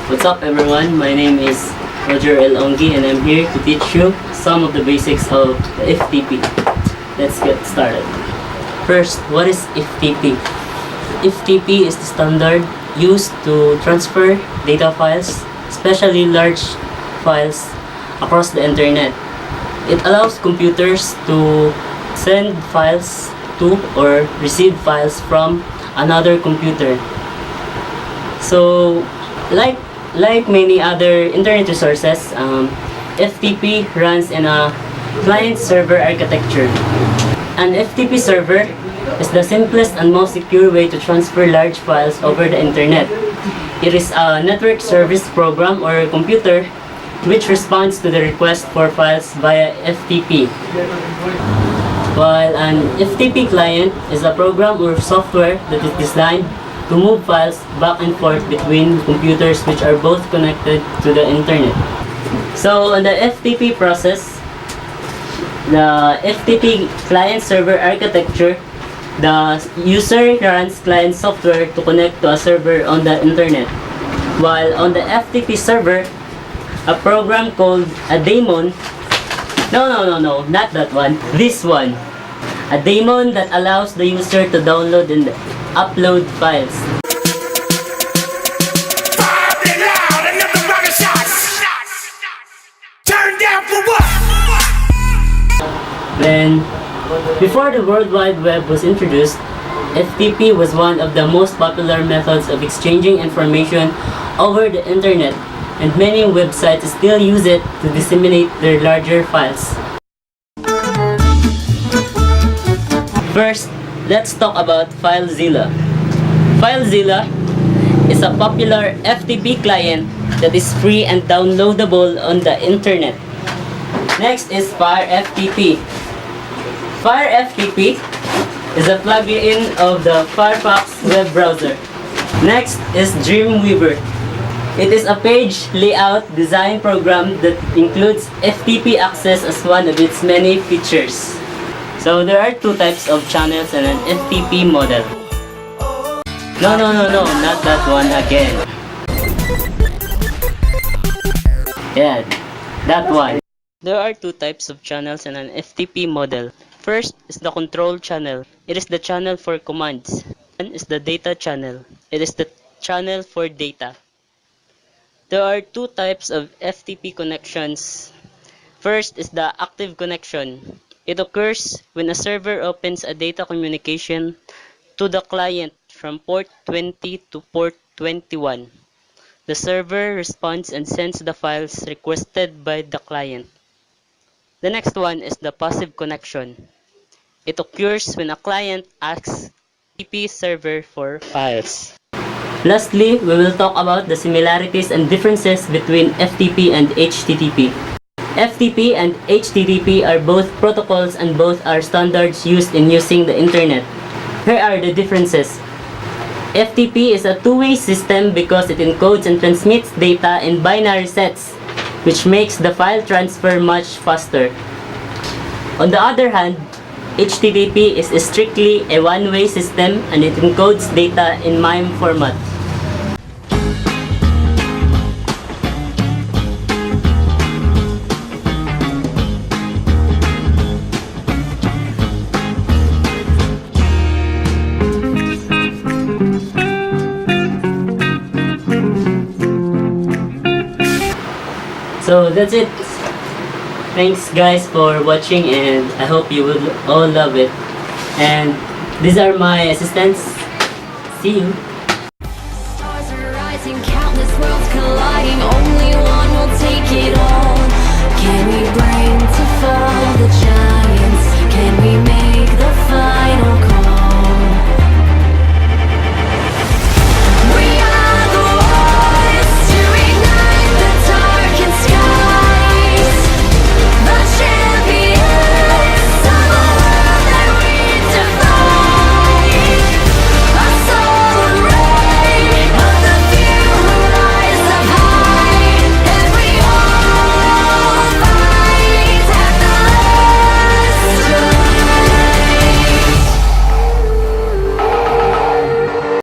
What's up everyone? My name is Roger L. Ongi and I'm here to teach you some of the basics of the FTP. Let's get started. First, what is FTP? FTP is the standard used to transfer data files, especially large files, across the internet. It allows computers to send files to or receive files from another computer. So, like many other internet resources, FTP runs in a client-server architecture. An FTP server is the simplest and most secure way to transfer large files over the internet. It is a network service program or computer which responds to the request for files via FTP. While an FTP client is a program or software that is designed to move files back and forth between computers which are both connected to the internet. So on the FTP process, the FTP client-server architecture, the user runs client software to connect to a server on the internet. While on the FTP server, a program called a daemon, not that one, this one, a daemon that allows the user to download and upload files. Then, before the World Wide Web was introduced, FTP was one of the most popular methods of exchanging information over the internet, and many websites still use it to disseminate their larger files. First, let's talk about FileZilla. FileZilla is a popular FTP client that is free and downloadable on the internet. Next is FireFTP. FireFTP is a plugin of the Firefox web browser. Next is Dreamweaver. It is a page layout design program that includes FTP access as one of its many features. So there are two types of channels and an FTP model. No, not that one again. Yeah, that one. There are two types of channels and an FTP model. First is the control channel. It is the channel for commands. Second is the data channel. It is the channel for data. There are two types of FTP connections. First is the active connection. It occurs when a server opens a data communication to the client from port 20 to port 21. The server responds and sends the files requested by the client. The next one is the passive connection. It occurs when a client asks FTP server for files. Lastly, we will talk about the similarities and differences between FTP and HTTP. FTP and HTTP are both protocols and both are standards used in using the internet. Here are the differences. FTP is a two-way system because it encodes and transmits data in binary sets, which makes the file transfer much faster. On the other hand, HTTP is strictly a one-way system and it encodes data in MIME format. So that's it. Thanks guys for watching and I hope you will all love it. And these are my assistants. See you. Stars are rising, countless worlds colliding.